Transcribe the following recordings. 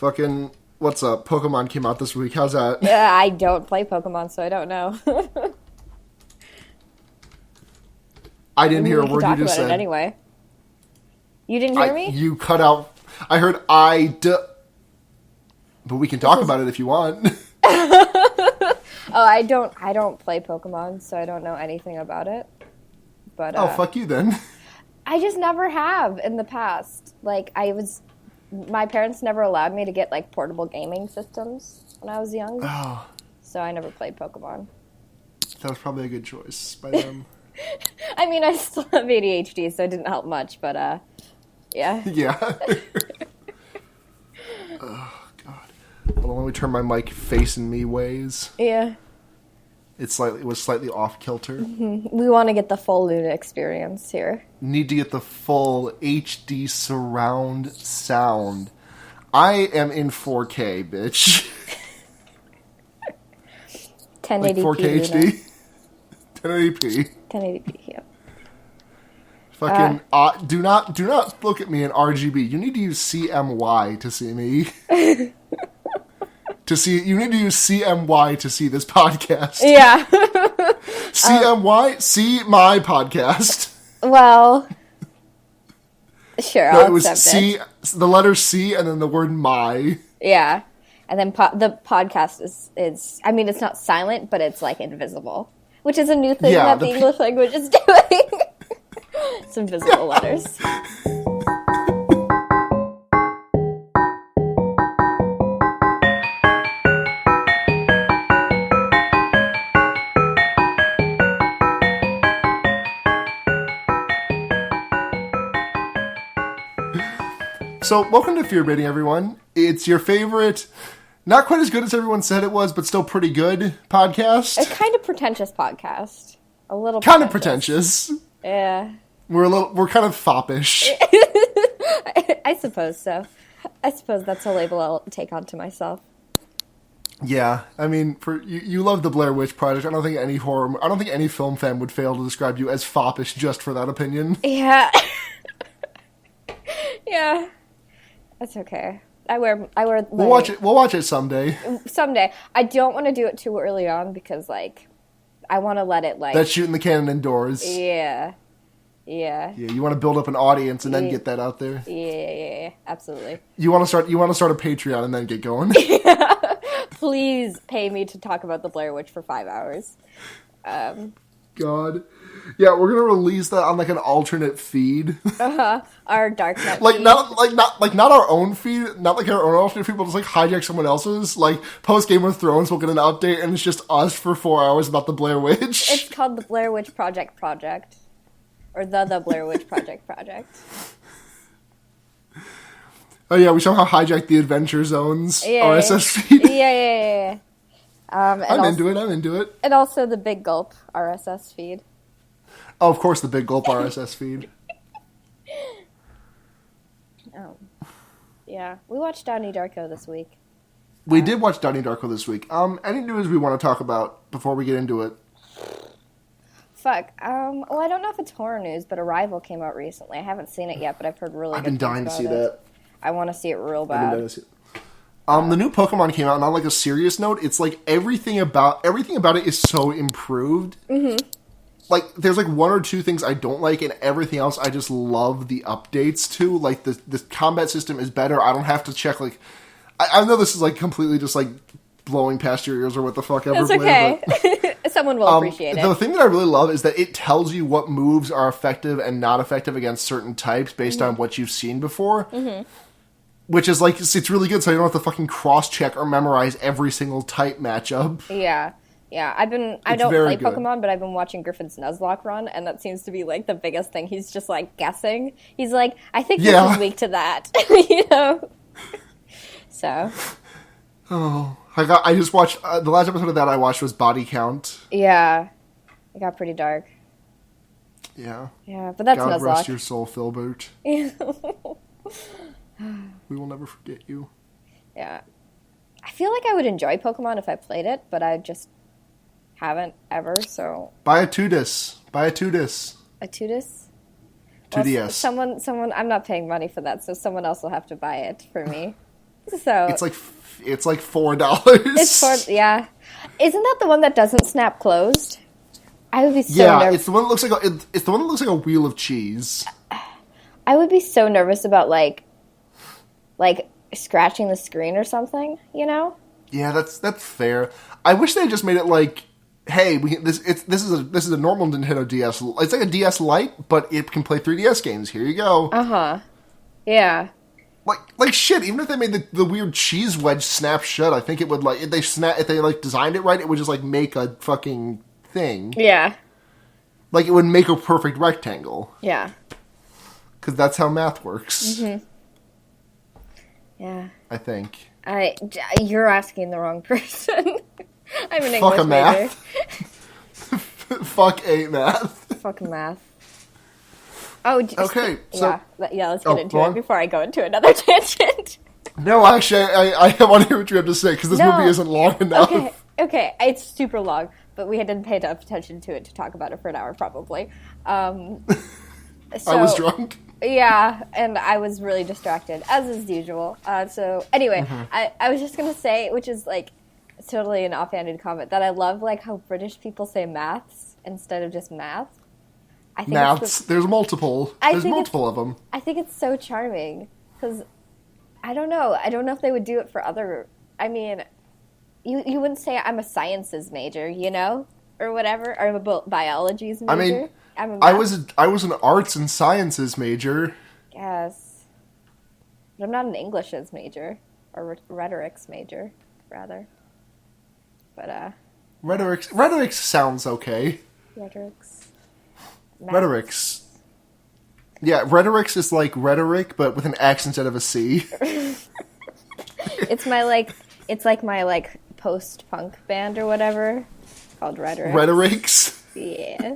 Fucking, what's up? Pokemon came out this week. How's that? I don't play Pokemon, so I don't know. I didn't hear a word you just said. Anyway. You didn't hear me? You cut out. I heard but we can talk about it if you want. I don't play Pokemon, so I don't know anything about it. But fuck you then. I just never have in the past. My parents never allowed me to get portable gaming systems when I was young. Oh. So I never played Pokemon. That was probably a good choice by them. I mean, I still have ADHD, so it didn't help much, but yeah. Yeah. Oh, God. Hold on, let me turn my mic facing me ways. Yeah. It was slightly off kilter. Mm-hmm. We want to get the full Luna experience here. Need to get the full HD surround sound. I am in 4K, bitch. 1080p. Like 4K HD? 1080p. 1080p, yeah. Fucking, do not look at me in RGB. You need to use CMY to see me. You need to use CMY to see this podcast. Yeah. CMY, see my podcast. Well, sure, I'll accept C, it. the letter C and then the word my. Yeah. And then the podcast is, I mean, it's not silent, but it's invisible, which is a new thing that the English language is doing. It's invisible letters. So, welcome to Fear Baiting, everyone. It's your favorite, not quite as good as everyone said it was, but still pretty good podcast. A kind of pretentious podcast. A little kind of pretentious. Yeah. We're kind of foppish. I suppose so. I suppose that's a label I'll take onto myself. Yeah, I mean, for you love the Blair Witch Project. I don't think any film fan would fail to describe you as foppish just for that opinion. Yeah. Yeah. That's okay. I wear. We'll watch it. We'll watch it someday. Someday. I don't want to do it too early on because, I want to let it That's shooting the cannon indoors. Yeah. Yeah. Yeah. You want to build up an audience and then get that out there. Yeah. Absolutely. You want to start a Patreon and then get going. Yeah. Please pay me to talk about the Blair Witch for 5 hours. God. Yeah, we're gonna release that on an alternate feed. Our Darknet feed. Not our own feed, not our own alternate feed, but just hijack someone else's. Post Game of Thrones, we'll get an update, and it's just us for 4 hours about the Blair Witch. It's called the Blair Witch Project, or the Blair Witch Project. Oh yeah, we somehow hijacked the Adventure Zone's RSS feed. Yeah. I'm into it. And also the Big Gulp RSS feed. Oh, of course, the Big Gulp RSS feed. Oh. Yeah. We watched Donnie Darko this week. We did watch Donnie Darko this week. Any news we want to talk about before we get into it? Fuck. Well, I don't know if it's horror news, but Arrival came out recently. I haven't seen it yet, but I've heard really good things about it. I've been dying to see that. I want to see it real bad. The new Pokemon came out, and on a serious note, it's everything about it is so improved. Mm-hmm. There's one or two things I don't like, and everything else I just love the updates to. The combat system is better. I don't have to check, I know this is, completely just, blowing past your ears or what the fuck ever. It's okay. But, someone will appreciate it. The thing that I really love is that it tells you what moves are effective and not effective against certain types based on what you've seen before. Mm-hmm. Which is, it's really good, so you don't have to fucking cross-check or memorize every single type matchup. Yeah. Yeah, I don't play Pokemon, but I've been watching Griffin's Nuzlocke run, and that seems to be, the biggest thing. He's just, guessing. He's I think this is weak to that, So. Oh. I just watched, the last episode of that I watched was Body Count. Yeah. It got pretty dark. Yeah. Yeah, but that's Nuzlocke. God rest your soul, Filbert. Yeah. We will never forget you. Yeah. I feel like I would enjoy Pokemon if I played it, but I just haven't ever, so... Buy a 2DS. A 2DS? 2DS. Well, someone, I'm not paying money for that, so someone else will have to buy it for me. So it's like $4. Yeah. Isn't that the one that doesn't snap closed? I would be so nervous. It's the one that looks like a wheel of cheese. I would be so nervous about like scratching the screen or something, you know? Yeah, that's fair. I wish they just made it like, hey, this is a normal Nintendo DS. It's like a DS Lite, but it can play 3DS games. Here you go. Yeah. Like shit. Even if they made the weird cheese wedge snap shut, I think it would like if they like designed it right, it would just like make a fucking thing. Yeah. Like it would make a perfect rectangle. Yeah. Because that's how math works. Mm-hmm. Yeah. I think. You're asking the wrong person. I'm an Fuck English a math. major. Fuck a math. Fuck math. Oh, okay. So, let's get into it before I go into another tangent. No, actually, I want to hear what you have to say, because this movie isn't long enough. Okay, it's super long, but we didn't pay enough attention to it to talk about it for an hour, probably. I was drunk. Yeah, and I was really distracted, as is usual. So, anyway, I was just going to say, which is, like, totally an offhanded comment, that I love, like, how British people say maths instead of just math. I think maths. There's multiple. There's multiple of them. I think it's so charming, because, I don't know. I don't know if they would do it for other... I mean, you wouldn't say I'm a sciences major, you know? Or whatever. Or I'm a biologies major. I mean... I was an arts and sciences major. Yes. But I'm not an Englishes major. Or rhetorics major, rather. But, Rhetorics sounds okay. Rhetorics. Yeah, rhetorics is like rhetoric, but with an X instead of a C. It's like my post-punk band or whatever. Called Rhetorics. Rhetorics? Yeah.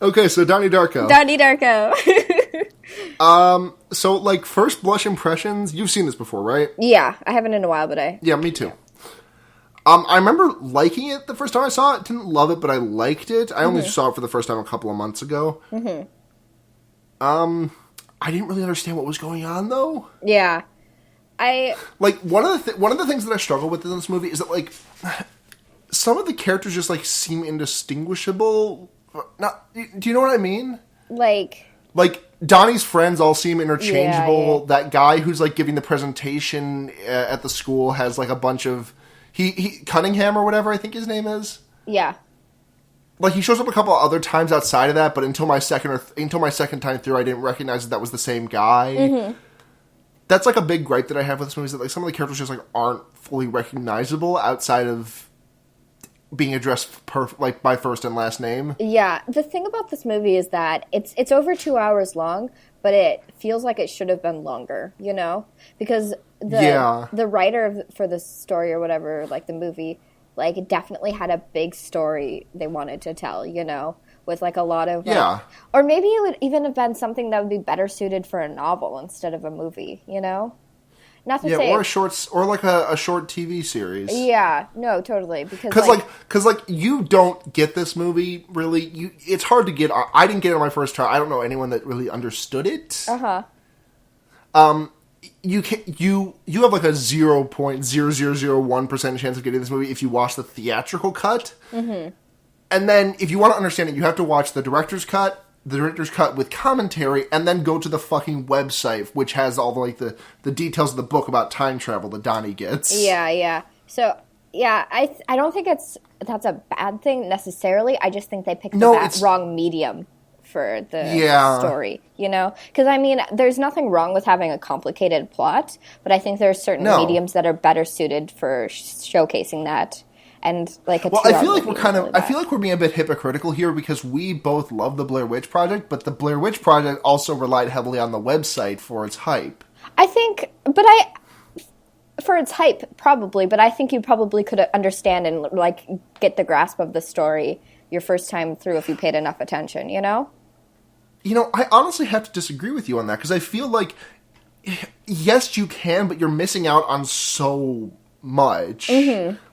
Okay, so Donnie Darko. So, like, first blush impressions, you've seen this before, right? Yeah, I haven't in a while, but Yeah, me too. I remember liking it the first time I saw it. Didn't love it, but I liked it. I only saw it for the first time a couple of months ago. I didn't really understand what was going on, though. Yeah. Like, one of the things that I struggle with in this movie is that, like, some of the characters just, like, seem indistinguishable. Do you know what I mean? Like, Donnie's friends all seem interchangeable. Yeah. That guy who's, like, giving the presentation at the school has, like, a bunch of... He Cunningham or whatever I think his name is. Yeah. Like, he shows up a couple of other times outside of that, but until my second time through, I didn't recognize that was the same guy. That's, like, a big gripe that I have with this movie, is that, like, some of the characters just, like, aren't fully recognizable outside of being addressed by first and last name. Yeah, the thing about this movie is that it's over 2 hours long, but it feels like it should have been longer, you know? Because the writer for the story or whatever, like the movie, like it definitely had a big story they wanted to tell, you know? With like a lot of or maybe it would even have been something that would be better suited for a novel instead of a movie, you know? Not to say, or a short TV series. Yeah, no, totally. Because you don't get this movie really. It's hard to get. I didn't get it on my first try. I don't know anyone that really understood it. You have like a 0.0001% chance of getting this movie if you watch the theatrical cut. And then if you want to understand it, you have to watch the director's cut with commentary, and then go to the fucking website, which has all the details of the book about time travel that Donnie gets. Yeah. So, yeah, I don't think that's a bad thing necessarily. I just think they picked the wrong medium for the story, you know? Because, I mean, there's nothing wrong with having a complicated plot, but I think there are certain mediums that are better suited for showcasing that. And like I feel like I feel like we're being a bit hypocritical here, because we both love the Blair Witch Project, but the Blair Witch Project also relied heavily on the website for its hype. I think, for its hype, probably, but I think you probably could understand and like get the grasp of the story your first time through if you paid enough attention, you know? You know, I honestly have to disagree with you on that, because I feel like, yes, you can, but you're missing out on so much.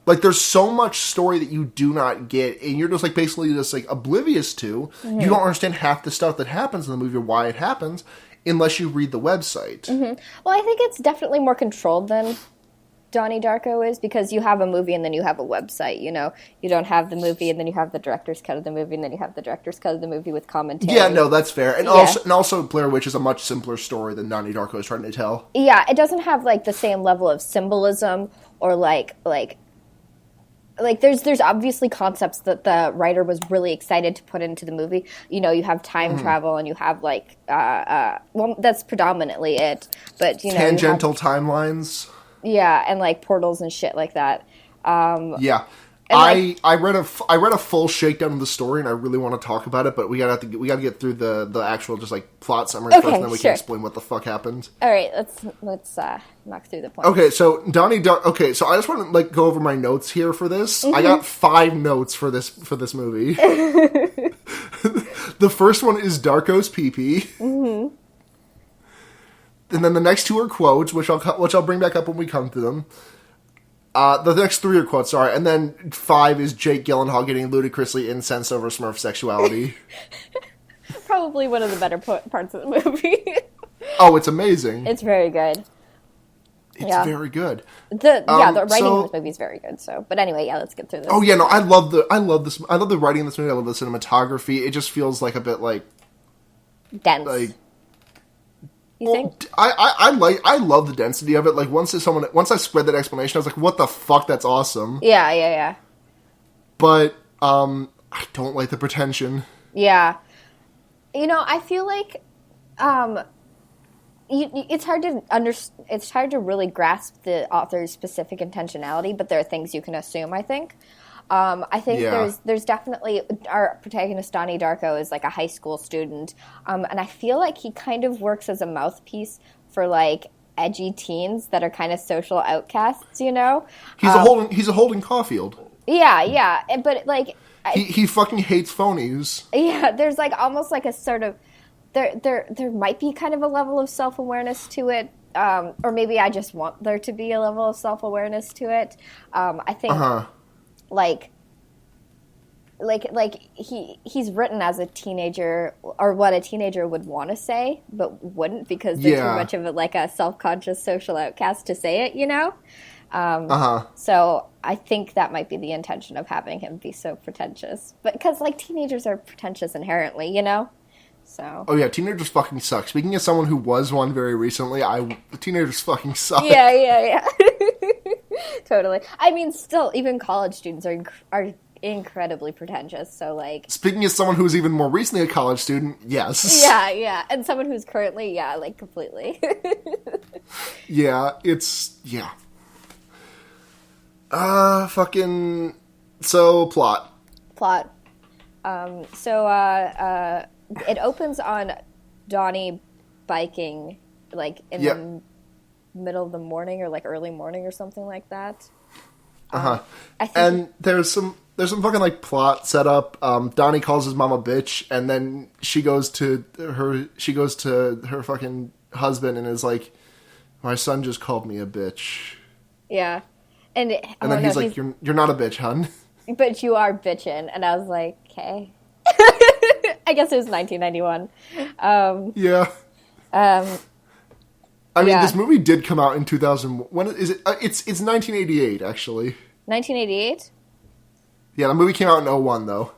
Like, there's so much story that you do not get, and you're just, like, basically just, like, oblivious to. You don't understand half the stuff that happens in the movie or why it happens. unless you read the website. Well, I think it's definitely more controlled than Donnie Darko is, because you have a movie and then you have a website, you know? You don't have the movie and then you have the director's cut of the movie and then you have the director's cut of the movie with commentary. Yeah, no, that's fair. And also Blair Witch is a much simpler story than Donnie Darko is trying to tell. Yeah, it doesn't have, like, the same level of symbolism or, like there's obviously concepts that the writer was really excited to put into the movie. You know, you have time travel and you have, like, well, that's predominantly it. But, you know, tangential timelines. Yeah, and like portals and shit like that. Yeah, I read a full shakedown of the story, and I really want to talk about it. But we gotta get through the actual just like plot summary first, and then we can explain what the fuck happened. All right, let's knock through the points. Okay, so Donnie Darko. Okay, so I just want to like go over my notes here for this. I got 5 notes for this movie. The first one is Darko's pee-pee. And then the next 2 are quotes, which I'll bring back up when we come to them. The next 3 are quotes, sorry. And then 5 is Jake Gyllenhaal getting ludicrously incensed over Smurf sexuality. Probably one of the better parts of the movie. Oh, it's amazing. It's very good. It's very good. The writing in this movie is very good. So, but anyway, yeah, let's get through this. Oh yeah, no, I love the writing in this movie. I love the cinematography. It just feels like a bit like dense. Like, you think? I love the density of it. Like once I spread that explanation, I was like, "What the fuck? That's awesome." Yeah. But I don't like the pretension. Yeah, you know, I feel like it's hard to really grasp the author's specific intentionality, but there are things you can assume, I think. I think there's definitely, our protagonist Donnie Darko is like a high school student, and I feel like he kind of works as a mouthpiece for like edgy teens that are kind of social outcasts, you know? He's a Holden Caulfield. Yeah, but like he fucking hates phonies. Yeah, there's like almost like a sort of there might be kind of a level of self-awareness to it, or maybe I just want there to be a level of self-awareness to it. I think like he's written as a teenager, or what a teenager would want to say but wouldn't, because they're too much of a self-conscious social outcast to say it, you know. So I think that might be the intention of having him be so pretentious, but because like teenagers are pretentious inherently, you know. So. Oh yeah, teenagers fucking suck. Speaking as someone who was one very recently, teenagers fucking suck. Yeah. Totally. I mean, still, even college students are incredibly pretentious. So like. Speaking as someone who's even more recently a college student, yes. Yeah, and someone who's currently, like completely. Yeah. Fucking. So plot. It opens on Donnie biking, like, in the middle of the morning or, like, early morning or something like that. And there's some fucking, like, plot set up. Donnie calls his mom a bitch, and then she goes to her fucking husband and is like, my son just called me a bitch. Yeah. And then he's like, you're not a bitch, hun. But you are bitchin'. And I was like, okay. I guess it was 1991. Yeah. I mean, this movie did come out in 2000. When is it? It's 1988, actually. 1988? Yeah, the movie came out in 2001, though.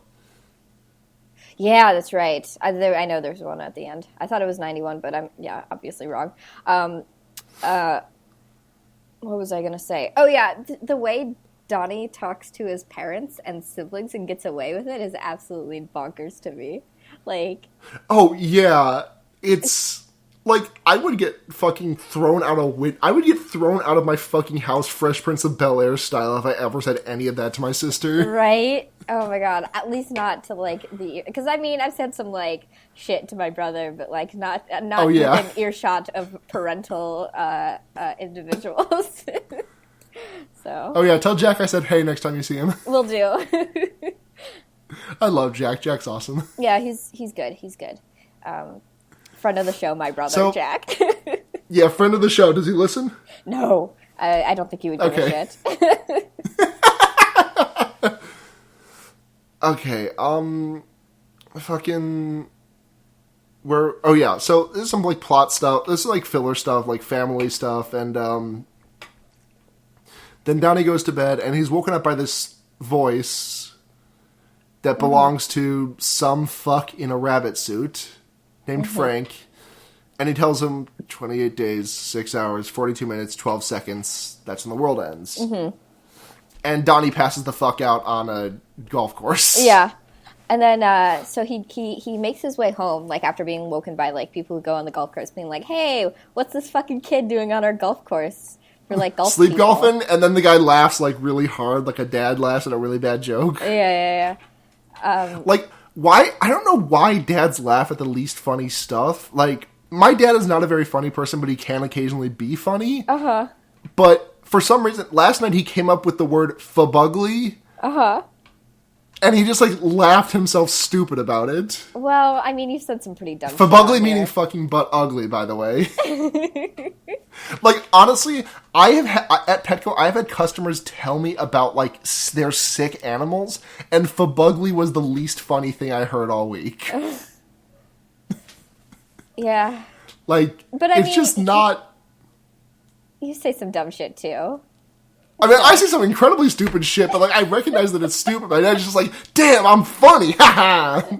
Yeah, that's right. I know there's one at the end. I thought it was 91, but I'm obviously wrong. What was I gonna say? Oh yeah, the way Donnie talks to his parents and siblings and gets away with it is absolutely bonkers to me. Like, oh yeah, it's like I would get fucking thrown out of my fucking house, Fresh Prince of Bel-Air style, if I ever said any of that to my sister. Right? Oh my god! At least not to like because I mean I've said some like shit to my brother, but like not within earshot of parental individuals. So. Oh yeah, tell Jack I said hey next time you see him. Will do. I love Jack. Jack's awesome. Yeah, he's good. He's good. Friend of the show, my brother, Jack. Yeah, friend of the show. Does he listen? No, I don't think he would give a shit. Okay, fucking... So there's some like plot stuff. This is like filler stuff, like family stuff, and then Donnie goes to bed, and he's woken up by this voice that belongs to some fuck in a rabbit suit named Frank, and he tells him 28 days, 6 hours, 42 minutes, 12 seconds. That's when the world ends. And Donnie passes the fuck out on a golf course. Yeah. And then, so he makes his way home, like, after being woken by, like, people who go on the golf course, being like, hey, what's this fucking kid doing on our golf course? For, like, golf Sleep people. golfing, and then the guy laughs, like, really hard, like a dad laughs at a really bad joke. Yeah. Like, why? I don't know why dads laugh at the least funny stuff. Like, my dad is not a very funny person, but he can occasionally be funny. But for some reason, last night he came up with the word fabugly. And he just, like, laughed himself stupid about it. Well, I mean, you've said some pretty dumb shit Fabugly meaning fucking butt ugly, by the way. Like, honestly, at Petco, I've had customers tell me about, like, their sick animals, and fabugly was the least funny thing I heard all week. Yeah. Like, but I it's mean, just not... You say some dumb shit, too. I mean, I say some incredibly stupid shit, but, like, I recognize that it's stupid, but I'm just like, damn, I'm funny, haha!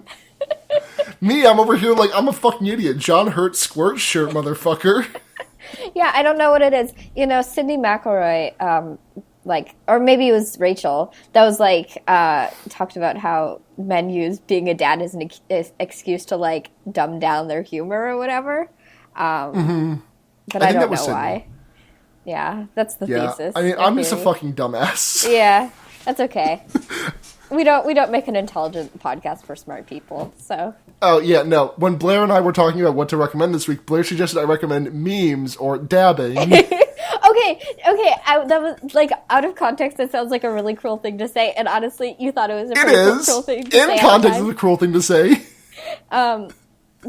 Me, I'm over here like, I'm a fucking idiot. John Hurt squirt shirt, motherfucker. Yeah, I don't know what it is. You know, Sydney McElroy, like, or maybe it was Rachel, that was, like, talked about how men use being a dad as an excuse to, like, dumb down their humor or whatever. But I don't know why. Yeah, that's the thesis. I mean, I'm just a fucking dumbass. Yeah, that's okay. We don't make an intelligent podcast for smart people, so. Oh, yeah, no. When Blair and I were talking about what to recommend this week, Blair suggested I recommend memes or dabbing. Okay. That was, like, out of context, that sounds like a really cruel thing to say, and honestly, you thought it was a pretty cruel thing to say. In context, it's a cruel thing to say.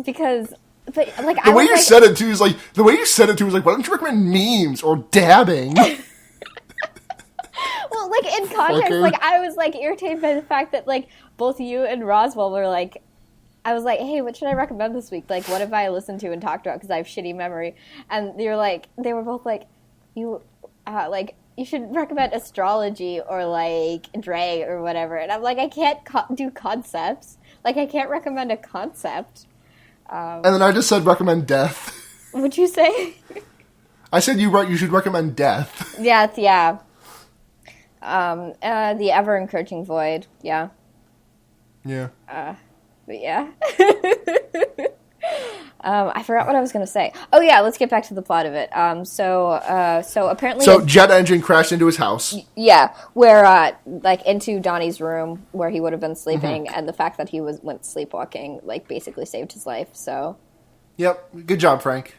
Because... But, like, the way you said it too was like, why don't you recommend memes or dabbing? Well, like, in context, like, I was, like, irritated by the fact that, like, both you and Roswell were, like, I was like, hey, what should I recommend this week? Like, what have I listened to and talked about? Because I have shitty memory. And they were both like, you should recommend astrology or, like, drag or whatever. And I'm like, I can't do concepts. Like, I can't recommend a concept. And then I just said recommend death. What'd you say? I said you should recommend death. Yeah. The ever-encouraging void, yeah. Yeah. But yeah. I forgot what I was going to say. Oh yeah, let's get back to the plot of it. So apparently... So jet engine crashed into his house. Yeah, where, like, into Donnie's room, where he would have been sleeping, and the fact that he went sleepwalking, like, basically saved his life, so... Yep, good job, Frank.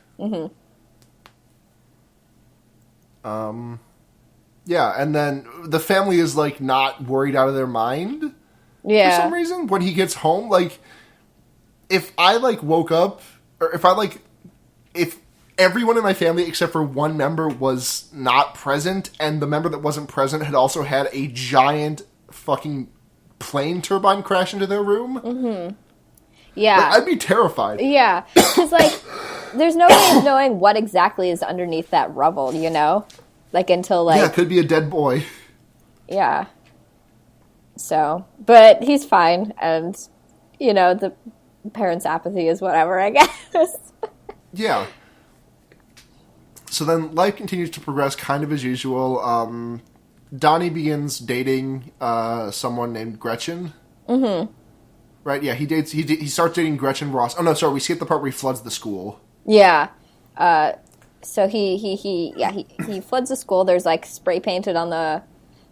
Yeah, and then the family is, like, not worried out of their mind for some reason. When he gets home, like, if I, like, woke up, or if everyone in my family except for one member was not present, and the member that wasn't present had also had a giant fucking plane turbine crash into their room. Yeah. Like, I'd be terrified. Yeah, because, like, there's no way of knowing what exactly is underneath that rubble, you know? Like, until, like... Yeah, it could be a dead boy. Yeah. So, but he's fine, and, you know, the parents' apathy is whatever, I guess. Yeah. So then life continues to progress kind of as usual. Donnie begins dating someone named Gretchen. Right, yeah, he starts dating Gretchen Ross. Oh, no, sorry, we skipped the part where he floods the school. Yeah. So he floods the school. There's, like, spray painted on the...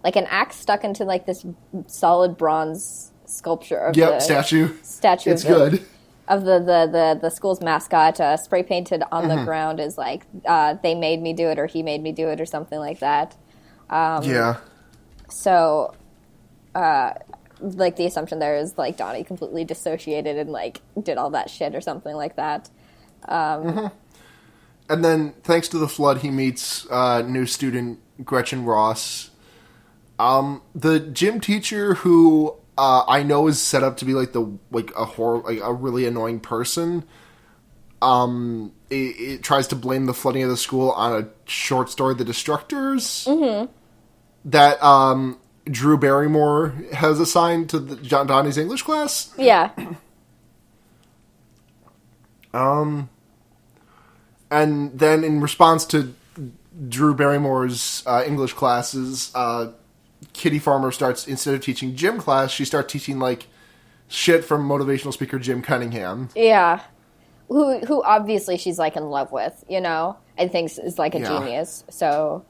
Like, an axe stuck into, like, this solid bronze sculpture of the... statue. It's good. Of the school's mascot, spray painted on the ground is, like, they made me do it, or he made me do it, or something like that. So, like, the assumption there is, like, Donnie completely dissociated and, like, did all that shit or something like that. And then, thanks to the flood, he meets new student Gretchen Ross. The gym teacher who I know is set up to be like a really annoying person. it tries to blame the flooding of the school on a short story, The Destructors, that Drew Barrymore has assigned to Donnie's English class. Yeah. And then in response to Drew Barrymore's English classes, Kitty Farmer starts, instead of teaching gym class, she starts teaching, like, shit from motivational speaker Jim Cunningham. Yeah. Who obviously she's, like, in love with, you know? And thinks is, like, a genius. So,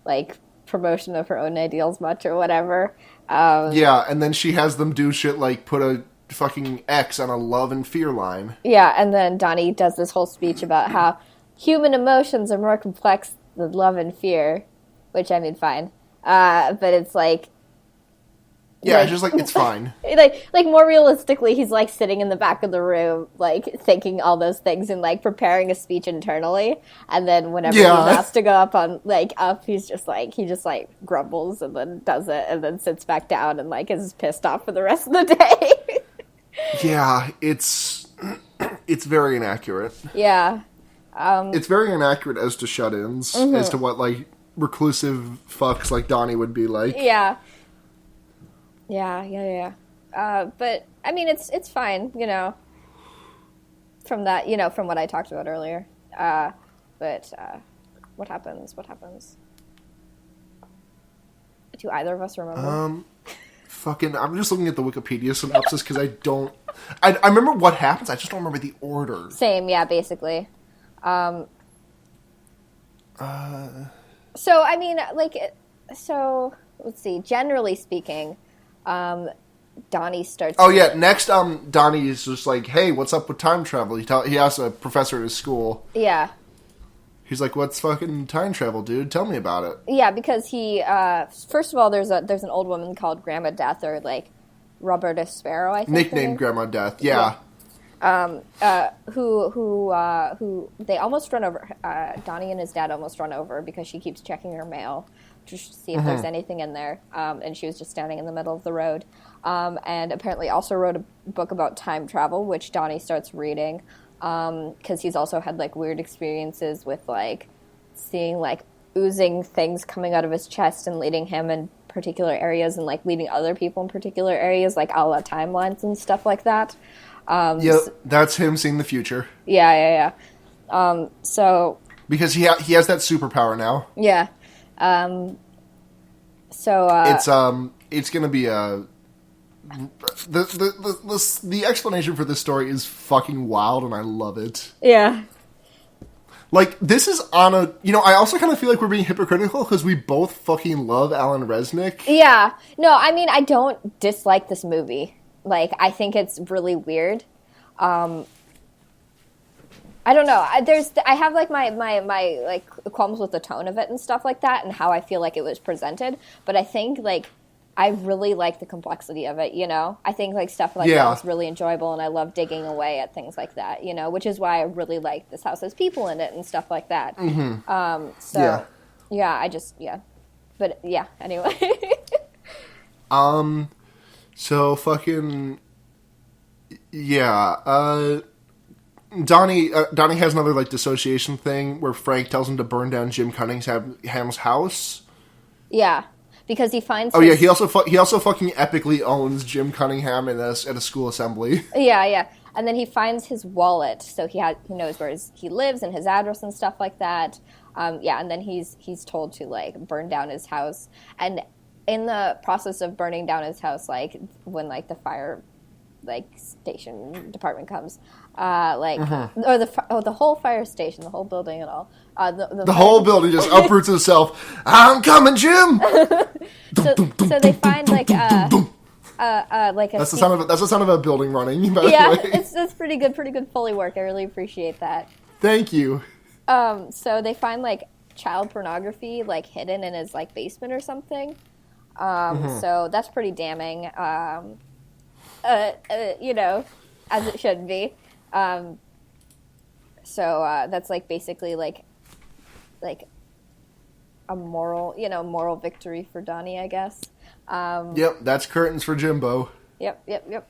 like, promotion of her own ideals much or whatever. Yeah, and then she has them do shit like put a fucking X on a love and fear line. Yeah, and then Donnie does this whole speech about how human emotions are more complex than love and fear, which, I mean, fine. But it's like... Yeah, like, just like, it's fine. like more realistically, he's like sitting in the back of the room, like thinking all those things and like preparing a speech internally. And then whenever he's asked to go up, he just grumbles and then does it and then sits back down and like is pissed off for the rest of the day. Yeah, it's very inaccurate. Yeah. It's very inaccurate as to shut-ins, as to what like reclusive fucks like Donnie would be like. Yeah. Yeah. But I mean, it's fine, you know. From that, you know, from what I talked about earlier. But what happens? Do either of us remember? I'm just looking at the Wikipedia synopsis because I remember what happens. I just don't remember the order. Same, yeah, basically. So I mean, like, so let's see. Generally speaking. Donnie starts... Oh, yeah. Next, Donnie is just like, hey, what's up with time travel? He asks a professor at his school. Yeah. He's like, what's fucking time travel, dude? Tell me about it. Yeah, because he... first of all, there's an old woman called Grandma Death, or, like, Roberta Sparrow, I think. Nicknamed Grandma Death, yeah. Who they almost run over... Donnie and his dad almost run over because she keeps checking her mail to see if there's anything in there, and she was just standing in the middle of the road, and apparently also wrote a book about time travel, which Donnie starts reading, because he's also had, like, weird experiences with, like, seeing, like, oozing things coming out of his chest and leading him in particular areas and, like, leading other people in particular areas, like, a la timelines and stuff like that. That's him seeing the future. Yeah. So... Because he has that superpower now. Yeah. It's gonna be the explanation for this story is fucking wild, and I love it. Yeah. Like, this is on a... You know, I also kind of feel like we're being hypocritical because we both fucking love Alan Resnick. Yeah. No, I mean, I don't dislike this movie. Like, I think it's really weird. I don't know. I have like my like qualms with the tone of it and stuff like that, and how I feel like it was presented. But I think like I really like the complexity of it. You know, I think like stuff like that was really enjoyable, and I love digging away at things like that. You know, which is why I really like This House Has People in It and stuff like that. But yeah. Anyway. So fucking yeah. Donnie has another like dissociation thing where Frank tells him to burn down Jim Cunningham's house. Yeah, because he finds. Yeah, he also fucking epically owns Jim Cunningham at a school assembly. Yeah, and then he finds his wallet, so he knows where he lives and his address and stuff like that. And then he's told to like burn down his house, and in the process of burning down his house, like when like the fire like station department comes. Or the whole fire station, the whole building and all. The whole building just uproots itself. I'm coming, Jim. so they find like a that's the sound of a building running. By the way. it's pretty good Foley work. I really appreciate that. Thank you. So they find like child pornography like hidden in his like basement or something. So that's pretty damning. You know, as it should be. So that's like basically like a moral victory for Donnie, I guess. Yep, that's curtains for Jimbo. Yep.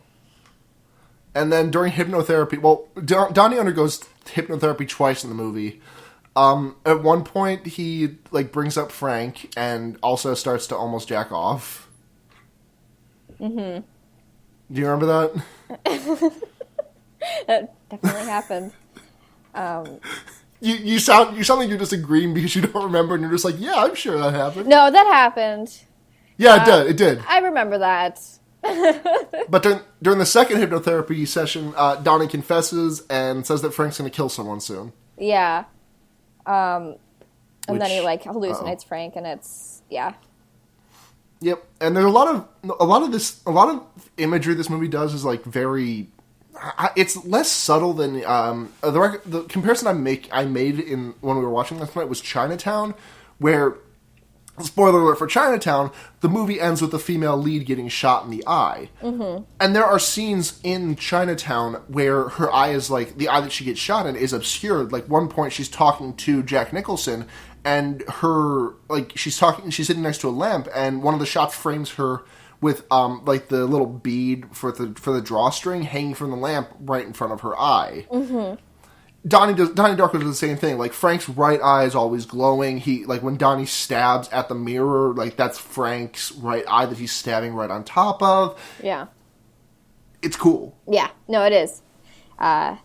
And then during hypnotherapy, well, Donnie undergoes hypnotherapy twice in the movie. At one point, he like brings up Frank and also starts to almost jack off. Mm-hmm. Do you remember that? That definitely happened. You sound like you're just agreeing because you don't remember, and you're just like, yeah, I'm sure that happened. No, that happened. Yeah, it did. I remember that. But during the second hypnotherapy session, Donnie confesses and says that Frank's going to kill someone soon. Yeah. And then he like hallucinates Frank, and it's yeah. Yep, and there's a lot of imagery this movie does is like very. It's less subtle than the comparison I made in when we were watching last night was Chinatown, where. Spoiler alert for Chinatown, the movie ends with the female lead getting shot in the eye. Mm-hmm. And there are scenes in Chinatown where her eye is like, the eye that she gets shot in is obscured. Like, one point she's talking to Jack Nicholson, and her, like, she's sitting next to a lamp, and one of the shots frames her with, like, the little bead for the drawstring hanging from the lamp right in front of her eye. Mm-hmm. Donnie Darko does the same thing. Like, Frank's right eye is always glowing. He, like, when Donnie stabs at the mirror, like, that's Frank's right eye that he's stabbing right on top of. Yeah. It's cool. Yeah. No, it is. There's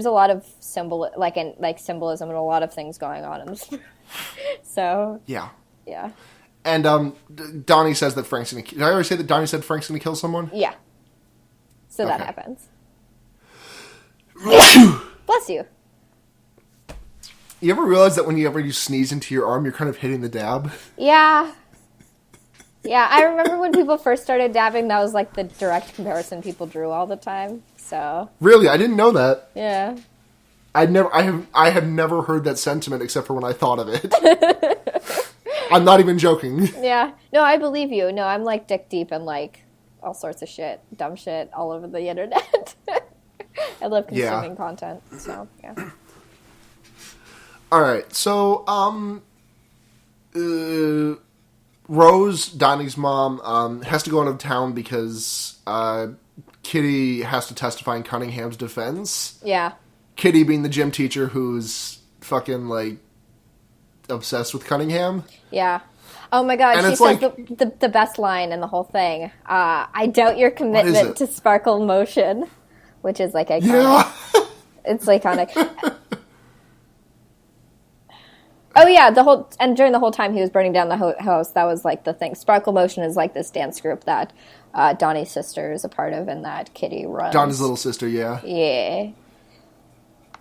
a lot of symbolism and a lot of things going on in this movie. So. Yeah. Yeah. And, Donnie says that Frank's gonna... Did I already say that Donnie said Frank's gonna kill someone? Yeah. So that happens. Bless you. You ever realize that whenever you sneeze into your arm, you're kind of hitting the dab? Yeah. Yeah, I remember when people first started dabbing, that was like the direct comparison people drew all the time. So. Really? I didn't know that. Yeah. I have never heard that sentiment except for when I thought of it. I'm not even joking. Yeah. No, I believe you. No, I'm like dick deep and like all sorts of shit, dumb shit all over the internet. I love consuming content, so yeah. All right, so Rose, Donnie's mom, has to go out of town because Kitty has to testify in Cunningham's defense. Yeah. Kitty being the gym teacher who's fucking like obsessed with Cunningham. Yeah. Oh my god, she says like, the best line in the whole thing. I doubt your commitment to sparkle motion, which is like iconic. Yeah. It's iconic. Oh yeah, during the whole time he was burning down the house, that was like the thing. Sparkle Motion is like this dance group that Donnie's sister is a part of and that Kitty runs. Donnie's little sister, yeah. Yeah.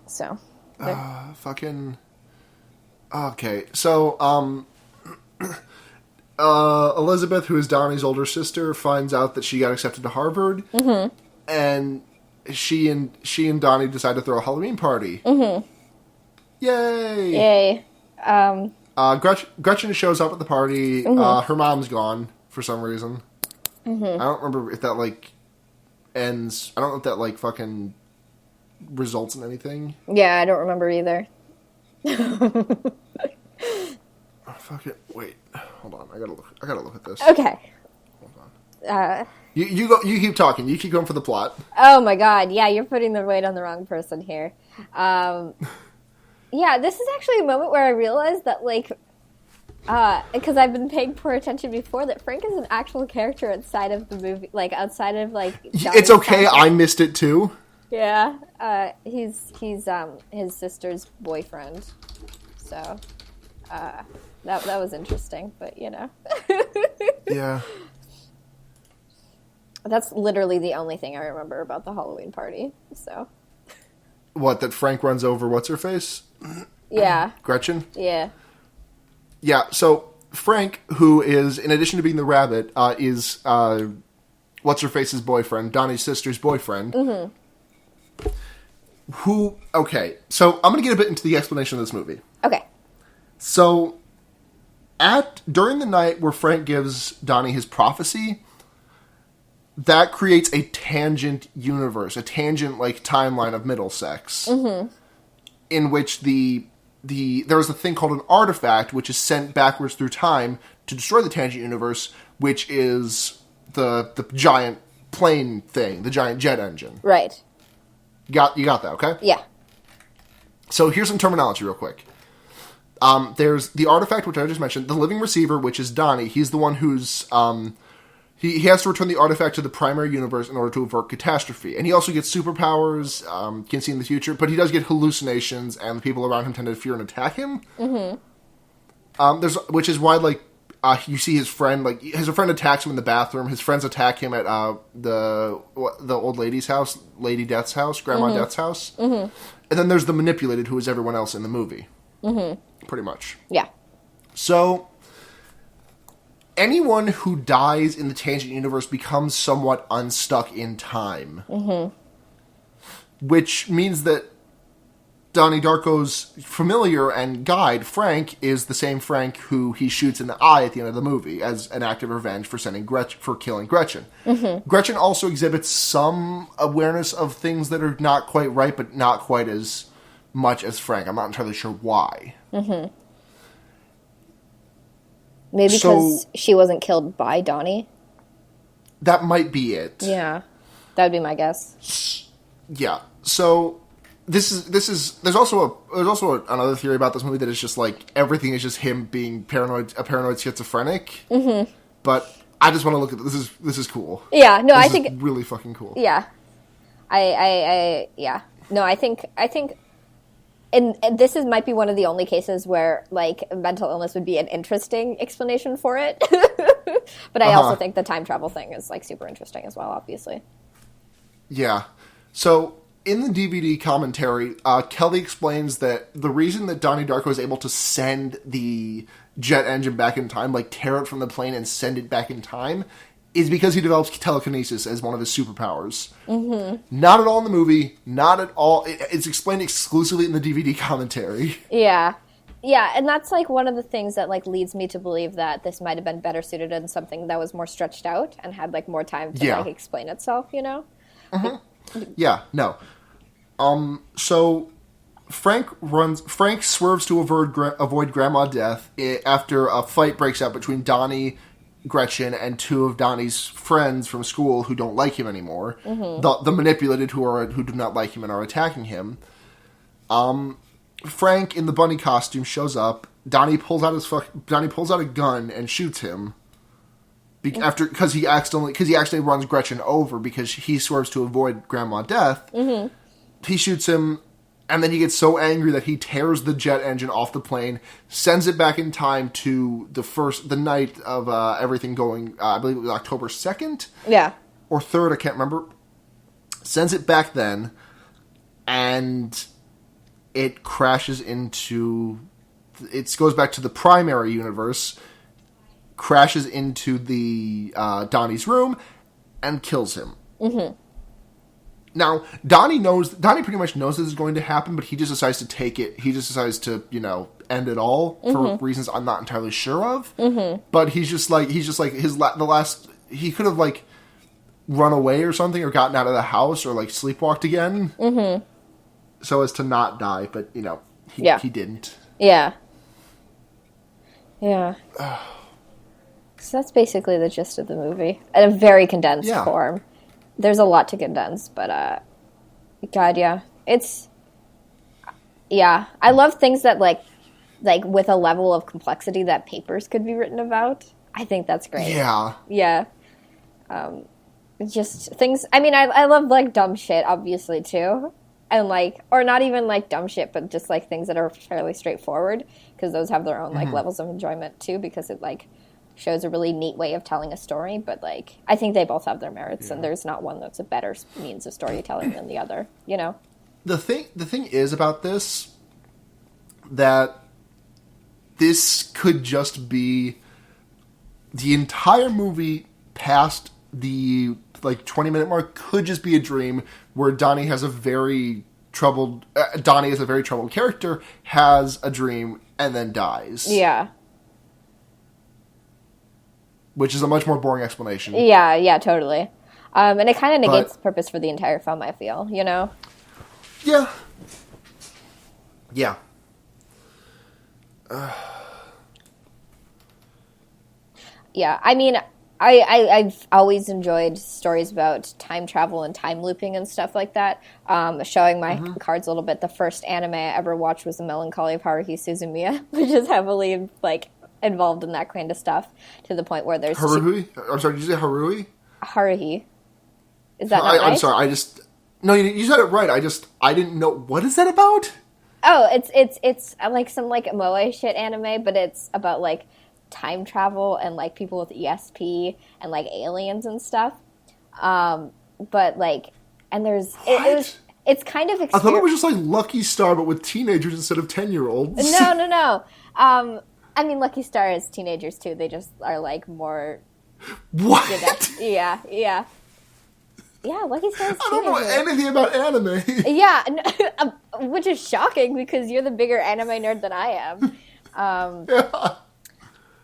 So. Fucking. Okay, so Elizabeth, who is Donnie's older sister, finds out that she got accepted to Harvard, mm-hmm. and she and Donnie decide to throw a Halloween party. Mm-hmm. Yay! Yay! Gretchen shows up at the party. Mm-hmm. Her mom's gone for some reason. Mm-hmm. I don't remember if that like ends. I don't know if that like fucking results in anything. Yeah, I don't remember either. Fuck it. Wait. Hold on. I gotta look at this. Okay. Hold on. You keep talking. You keep going for the plot. Oh my god. Yeah, you're putting the weight on the wrong person here. Yeah, this is actually a moment where I realized that, like, because I've been paying poor attention before, that Frank is an actual character outside of the movie, like, outside of, like... It's okay, I missed it too. Yeah, he's his sister's boyfriend, so, that was interesting, but, you know. Yeah. That's literally the only thing I remember about the Halloween party, so... What, that Frank runs over what's-her-face? Yeah. Gretchen? Yeah. Yeah, so Frank, who is, in addition to being the rabbit, is what's-her-face's boyfriend, Donnie's sister's boyfriend. Mm-hmm. Okay, so I'm going to get a bit into the explanation of this movie. Okay. So, during the night where Frank gives Donnie his prophecy... That creates a tangent universe, a tangent like timeline of Middlesex, mm-hmm. in which there was a thing called an artifact, which is sent backwards through time to destroy the tangent universe, which is the giant plane thing, the giant jet engine. Right. You got that, okay? Yeah. So here's some terminology real quick. There's the artifact, which I just mentioned, the living receiver, which is Donnie. He's the one who's... He has to return the artifact to the primary universe in order to avert catastrophe. And he also gets superpowers, can see in the future, but he does get hallucinations, and the people around him tend to fear and attack him. Mm-hmm. Which is why, like, you see his friend, like, his friend attacks him in the bathroom. His friends attack him at the old lady's house, Lady Death's house, Grandma Death's house. Mm-hmm. And then there's the manipulated, who is everyone else in the movie. Mm-hmm. Pretty much. Yeah. So... anyone who dies in the Tangent Universe becomes somewhat unstuck in time. Mm-hmm. Which means that Donnie Darko's familiar and guide, Frank, is the same Frank who he shoots in the eye at the end of the movie as an act of revenge for killing Gretchen. Mm-hmm. Gretchen also exhibits some awareness of things that are not quite right, but not quite as much as Frank. I'm not entirely sure why. Mm-hmm. Maybe because she wasn't killed by Donnie? That might be it. Yeah. That would be my guess. Yeah. So there's also another theory about this movie that is just like everything is just him being a paranoid schizophrenic. Mm-hmm. But I just want to look at this is cool. Yeah, no, I think it's really fucking cool. Yeah. Yeah. No, I think and this might be one of the only cases where, like, mental illness would be an interesting explanation for it. But I also think the time travel thing is, like, super interesting as well, obviously. Yeah. So, in the DVD commentary, Kelly explains that the reason that Donnie Darko is able to send the jet engine back in time, like, tear it from the plane and send it back in time, is because he develops telekinesis as one of his superpowers. Mm-hmm. Not at all in the movie. Not at all. It's explained exclusively in the DVD commentary. Yeah. Yeah, and that's, like, one of the things that, like, leads me to believe that this might have been better suited in something that was more stretched out and had, like, more time to, like, explain itself, you know? Mm-hmm. Yeah, no. So Frank swerves to avoid Grandma Death after a fight breaks out between Donnie, Gretchen, and two of Donnie's friends from school who don't like him anymore. Mm-hmm. The manipulated who do not like him and are attacking him. Frank in the bunny costume shows up. Donnie pulls out a gun and shoots him. Because he accidentally runs Gretchen over because he swerves to avoid Grandma Death. Mm-hmm. He shoots him. And then he gets so angry that he tears the jet engine off the plane, sends it back in time to the night of everything going, I believe it was October 2nd? Yeah. Or 3rd, I can't remember. Sends it back then, and it crashes into... It goes back to the primary universe, crashes into the Donnie's room, and kills him. Mm-hmm. Now, Donnie pretty much knows this is going to happen, but he just decides to take it. He just decides to, end it all for reasons I'm not entirely sure of. Mm-hmm. But he could have, like, run away or something, or gotten out of the house, or, like, sleepwalked again. Mm-hmm. So as to not die, but, he didn't. Yeah. Yeah. So that's basically the gist of the movie. In a very condensed form. There's a lot to condense, but, God, yeah. I love things that, like with a level of complexity that papers could be written about. I think that's great. Yeah. Yeah. Just things, I love, like, dumb shit, obviously, too. And, like, or not even, like, dumb shit, but just, like, things that are fairly straightforward, because those have their own, like, levels of enjoyment, too, because it, like, shows a really neat way of telling a story, but, like, I think they both have their merits, and there's not one that's a better means of storytelling than the other, The thing is about this, that this could just be the entire movie past the, like, 20-minute mark could just be a dream where Donnie is a very troubled character, has a dream, and then dies. Yeah. Which is a much more boring explanation. Yeah, totally. And it kind of negates the purpose for the entire film, I feel, Yeah. Yeah. Yeah, I've always enjoyed stories about time travel and time looping and stuff like that. Showing my cards a little bit, the first anime I ever watched was The Melancholy of Haruhi Suzumiya, which is heavily, like, involved in that kind of stuff, to the point where there's... Haruhi? I'm sorry, did you say Haruhi? Haruhi. Is that not right? I'm sorry, No, you said it right, I didn't know... What is that about? Oh, it's like some, like, moe shit anime, but it's about, like, time travel and, like, people with ESP and, like, aliens and stuff. But, like, and there's... It's kind of... I thought it was just like Lucky Star, but with teenagers instead of 10-year-olds. No. I mean, Lucky Star is teenagers, too. They just are, like, more... What? Yeah, Lucky Star is teenagers. I don't know anything about anime. Yeah, which is shocking, because you're the bigger anime nerd than I am. Yeah.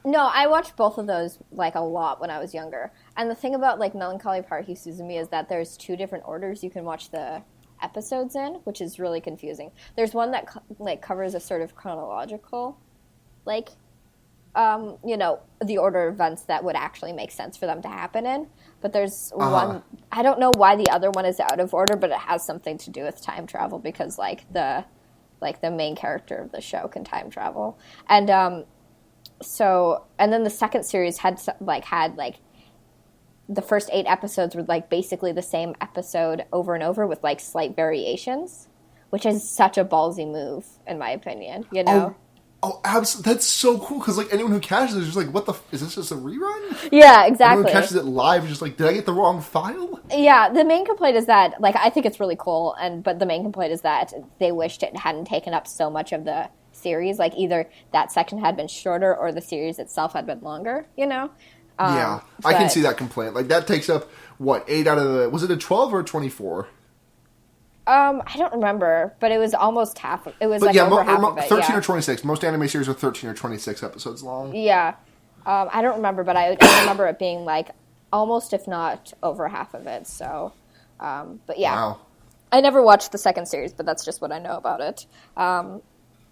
No, I watched both of those, like, a lot when I was younger. And the thing about, like, Melancholy of Haruhi Suzumiya is that there's 2 different orders you can watch the episodes in, which is really confusing. There's one that, like, covers a sort of chronological, like, the order of events that would actually make sense for them to happen in. But there's one, I don't know why the other one is out of order, but it has something to do with time travel, because, like, the main character of the show can time travel. And, so, and then the second series had the first 8 episodes were, like, basically the same episode over and over with, like, slight variations, which is such a ballsy move, in my opinion, you know? Oh, absolutely. That's so cool, because, like, anyone who catches it is just like, what the... Is this just a rerun? Yeah, exactly. Anyone who catches it live is just like, did I get the wrong file? Yeah, the main complaint is that, like, I think it's really cool, but the main complaint is that they wished it hadn't taken up so much of the series. Like, either that section had been shorter or the series itself had been longer, you know? Yeah, I can see that complaint. Like, that takes up, 8 out of the... Was it a 12 or a 24? I don't remember, but it was almost half. It was, like, over half of it, 13 or 26. Most anime series are 13 or 26 episodes long. Yeah. I don't remember, but I remember it being, like, almost, if not, over half of it, so... but, yeah. Wow. I never watched the second series, but that's just what I know about it.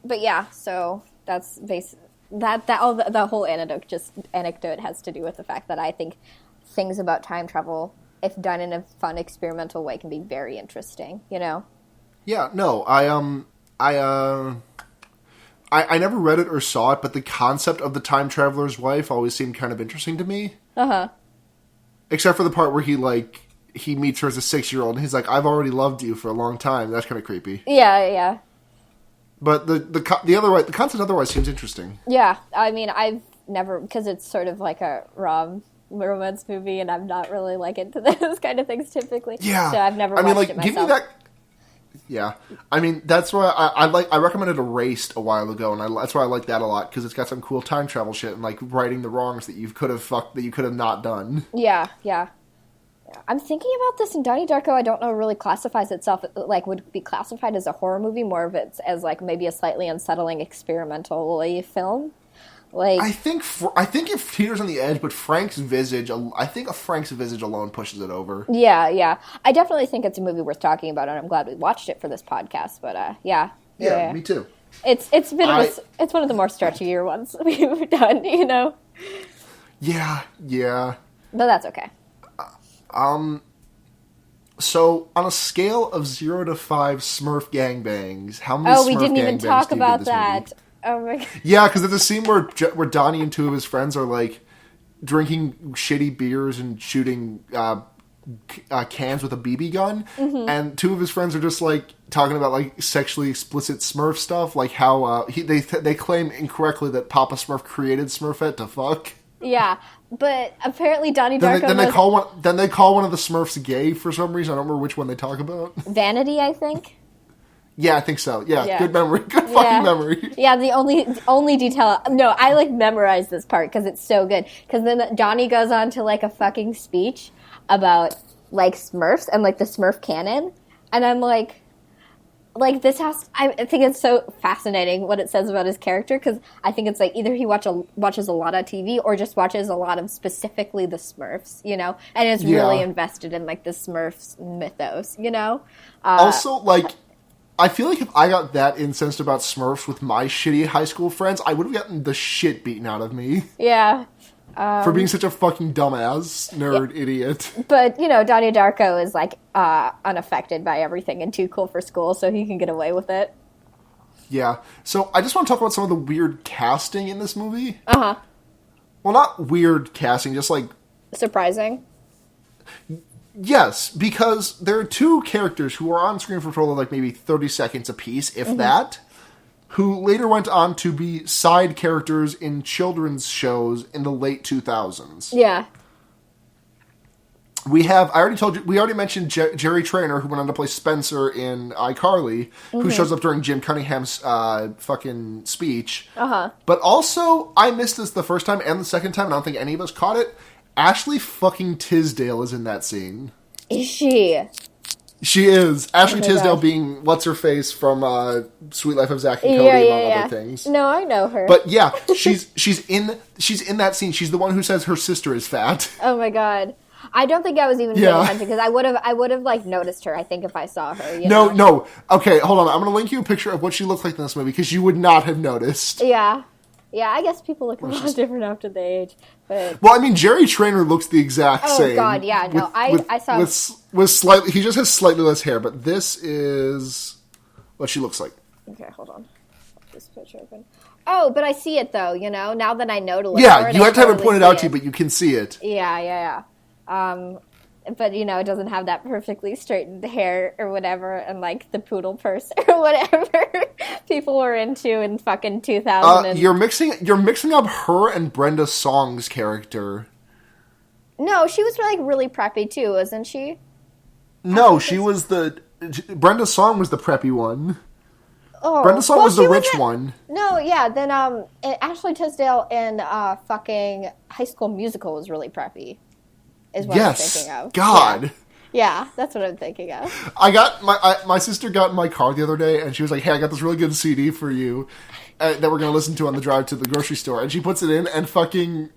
But yeah, so that's the whole anecdote has to do with the fact that I think things about time travel, if done in a fun experimental way, can be very interesting, you know? Yeah, no, I never read it or saw it, but the concept of the time traveler's wife always seemed kind of interesting to me. Uh-huh. Except for the part where he meets her as a 6-year-old and he's like, I've already loved you for a long time. That's kind of creepy. Yeah. But the concept otherwise seems interesting. Yeah, I mean, I've never, because it's sort of like a romance movie, and I'm not really, like, into those kind of things typically. Yeah. So I've never watched it myself. Give me that... Yeah. I mean, that's why I recommended Erased a while ago, and that's why I like that a lot, because it's got some cool time travel shit and, like, righting the wrongs that you could have not done. Yeah. I'm thinking about this, and Donnie Darko, I don't know, really classifies itself, like, would be classified as a horror movie, more of it as, like, maybe a slightly unsettling experimental film. Like, I think it teeters on the edge, but Frank's visage alone pushes it over. Yeah. I definitely think it's a movie worth talking about, and I'm glad we watched it for this podcast, but, yeah. Yeah, me too. It's it's one of the more stretchier ones we've done, you know? Yeah. But that's okay. So, on a scale of 0 to 5 Smurf gangbangs, how many Smurf we didn't even talk about that. Movie? Oh my god. Yeah, because there's a scene where Donnie and 2 of his friends are, like, drinking shitty beers and shooting cans with a BB gun, and 2 of his friends are just, like, talking about, like, sexually explicit Smurf stuff, like how they claim incorrectly that Papa Smurf created Smurfette to fuck. Yeah, but apparently Donnie Darko... Then they call one of the Smurfs gay for some reason. I don't remember which one they talk about. Vanity, I think. Yeah, I think so. Yeah. Good memory. Good fucking memory. Yeah, the only detail... No, I, like, memorized this part because it's so good. Because then Donnie goes on to, like, a fucking speech about, like, Smurfs and, like, the Smurf canon. And I'm like, this has... I think it's so fascinating what it says about his character, because I think it's, like, either he watches a lot of TV or just watches a lot of specifically the Smurfs, you know? And is really invested in, like, the Smurfs mythos, you know? Also, like... I feel like if I got that incensed about Smurfs with my shitty high school friends, I would have gotten the shit beaten out of me. Yeah. For being such a fucking dumbass, nerd, idiot. But, Donnie Darko is, like, unaffected by everything and too cool for school, so he can get away with it. Yeah. So, I just want to talk about some of the weird casting in this movie. Uh-huh. Well, not weird casting, just, like... Surprising? Yes, because there are two characters who are on screen for a total of, like, maybe 30 seconds apiece, if that, who later went on to be side characters in children's shows in the late 2000s. Yeah. We already mentioned Jerry Traynor, who went on to play Spencer in iCarly, who shows up during Jim Cunningham's fucking speech. Uh-huh. But also, I missed this the first time and the second time, and I don't think any of us caught it. Ashley fucking Tisdale is in that scene. Is she? She is. Ashley Tisdale gosh. being what's-her-face from Sweet Life of Zack and Cody, among other things. No, I know her. But yeah, she's in that scene. She's the one who says her sister is fat. Oh my god. I don't think I was even paying attention because I would have like noticed her. I think if I saw her. No. Okay, hold on. I'm gonna link you a picture of what she looked like in this movie because you would not have noticed. Yeah. I guess people look a lot different after they age. But well, I mean, Jerry Traynor looks the exact same. Oh god, yeah. No, I saw with slightly. He just has slightly less hair, but this is what she looks like. Okay, hold on. This picture open. Oh, but I see it though. Now that I know to look. Yeah, for it, you have to have it totally pointed out to you, but you can see it. Yeah. But it doesn't have that perfectly straightened hair or whatever, and like the poodle purse or whatever people were into in fucking 2000. You're mixing up her and Brenda Song's character. No, she was like really preppy too, wasn't she? No, Brenda Song was the preppy one. Oh, Brenda Song was the rich one. No, yeah. Then Ashley Tisdale in fucking High School Musical was really preppy. Is what I'm thinking of. God. Yeah, that's what I'm thinking of. I got my sister got in my car the other day, and she was like, "Hey, I got this really good CD for you that we're gonna listen to on the drive to the grocery store." And she puts it in, and fucking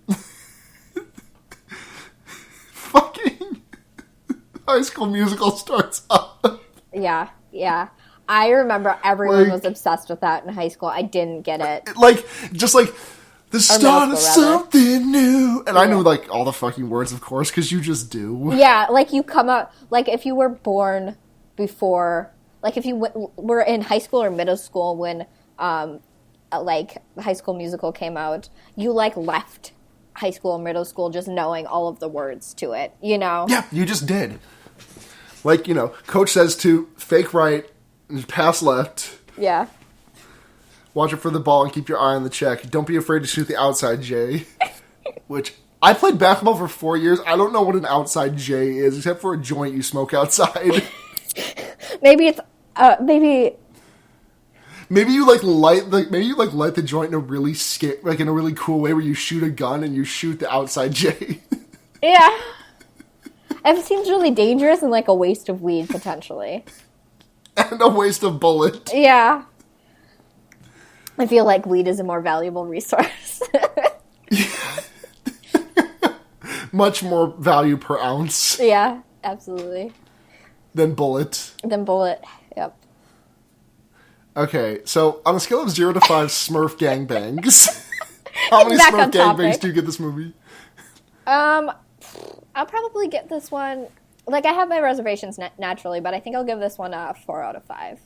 High School Musical starts up. Yeah. I remember everyone was obsessed with that in high school. I didn't get it. Just like. The start of something new. And I knew, like, all the fucking words, of course, because you just do. Yeah, like, you come up... Like, if you were born before... Like, if you were in high school or middle school when, like, High School Musical came out, you, like, left high school or middle school just knowing all of the words to it, Yeah, you just did. Like, Coach says to fake right and pass left. Yeah. Watch it for the ball and keep your eye on the check. Don't be afraid to shoot the outside J. Which, I played basketball for 4 years. I don't know what an outside J is, except for a joint you smoke outside. Maybe it's, maybe you light the joint in a really in a really cool way where you shoot a gun and you shoot the outside J. Yeah. It seems really dangerous and like a waste of weed, potentially. And a waste of bullet. Yeah. I feel like weed is a more valuable resource. Much more value per ounce. Yeah, absolutely. Than bullet. Yep. Okay, so on a scale of 0 to 5 Smurf gangbangs, how many Smurf gangbangs do you get this movie? I'll probably get this one... Like, I have my reservations naturally, but I think I'll give this one a 4 out of 5.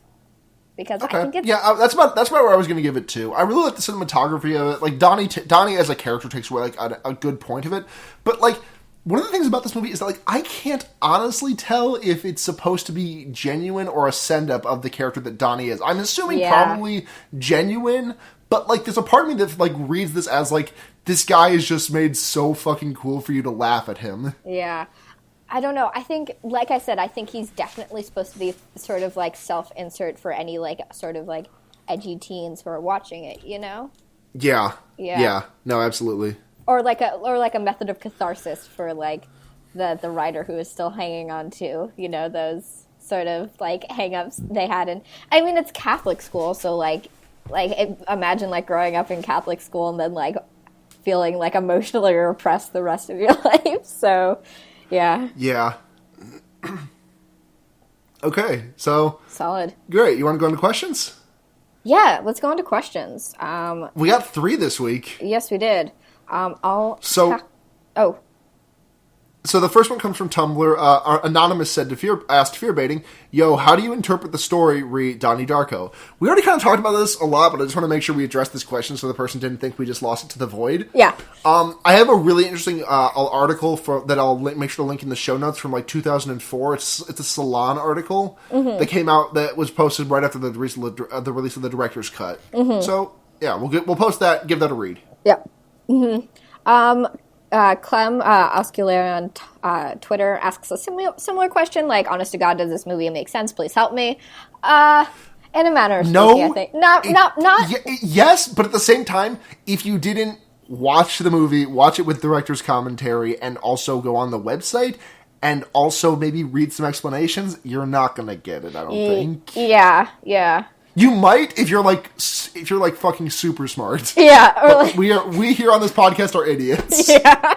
Because I think it's... Yeah, that's about where I was going to give it to. I really like the cinematography of it. Like, Donnie as a character takes away, like, a good point of it. But, like, one of the things about this movie is that, like, I can't honestly tell if it's supposed to be genuine or a send-up of the character that Donnie is. I'm assuming probably genuine, but, like, there's a part of me that, like, reads this as, like, this guy is just made so fucking cool for you to laugh at him. Yeah. I don't know. I think, like I said, I think he's definitely supposed to be sort of like self-insert for any like sort of like edgy teens who are watching it, Yeah. No, absolutely. Or like a method of catharsis for like the writer who is still hanging on to, those sort of like hang-ups they had in. I mean, it's Catholic school, so like imagine like growing up in Catholic school and then like feeling like emotionally repressed the rest of your life. So. Yeah. Yeah. Okay, so... Solid. Great. You want to go into questions? Yeah, let's go into questions. We got 3 this week. Yes, we did. Oh. So the first one comes from Tumblr. Our Anonymous said asked Fearbaiting, "Yo, how do you interpret the story re Donnie Darko?" We already kind of talked about this a lot, but I just want to make sure we address this question so the person didn't think we just lost it to the void. Yeah. I have a really interesting article that I'll make sure to link in the show notes from like 2004. It's a Salon article that came out that was posted right after the release of the director's cut. So yeah, we'll post that. Give that a read. Yep. Clem Osculare on Twitter asks a similar question, like, honest to God, does this movie make sense? Please help me. In a manner of speaking, I think. Not. Yes, but at the same time, if you didn't watch the movie, watch it with director's commentary, and also go on the website, and also maybe read some explanations, you're not going to get it, I don't think. Yeah. You might if you're like fucking super smart. Yeah, or like, we here on this podcast are idiots. Yeah.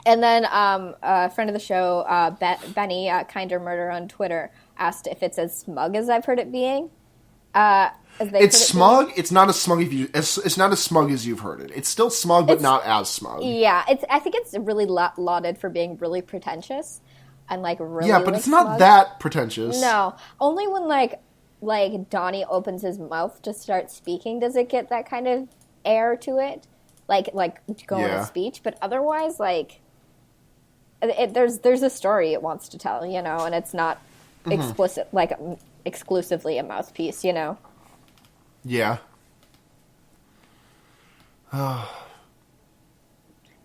And then a friend of the show, Benny, Kinder Murder on Twitter, asked if it's as smug as I've heard it being. It's smug. It's not as smug it's not as smug as you've heard it. It's still smug, but not as smug. Yeah, I think it's really lauded for being really pretentious. And really, yeah, but it's not smug. that pretentious. No, only when like Donnie opens his mouth to start speaking does it get that kind of air to it, like go on a speech. But otherwise, there's a story it wants to tell, and it's not exclusively a mouthpiece, Yeah.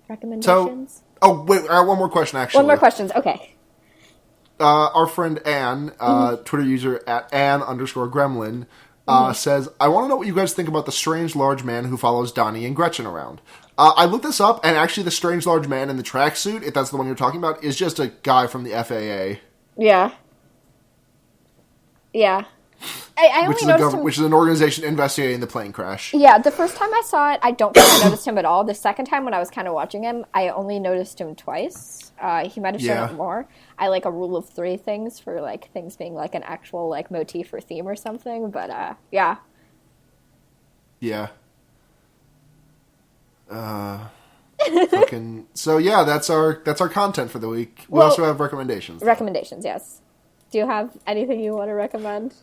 Recommendations. Wait, I have one more question. Actually, one more question. Okay. Our friend Anne, Twitter user at Ann_Gremlin, says, "I want to know what you guys think about the strange large man who follows Donnie and Gretchen around." I looked this up, and actually the strange large man in the tracksuit, if that's the one you're talking about, is just a guy from the FAA. Yeah. Yeah. I only noticed him... Which is an organization investigating the plane crash. Yeah, the first time I saw it, I don't think I noticed him at all. The second time when I was kind of watching him, I only noticed him twice. He might have shown up more. I like a rule of three things for things being an actual motif or theme or something. But yeah. Yeah. So yeah, that's our content for the week. We also have recommendations. Recommendations, yes. Do you have anything you want to recommend?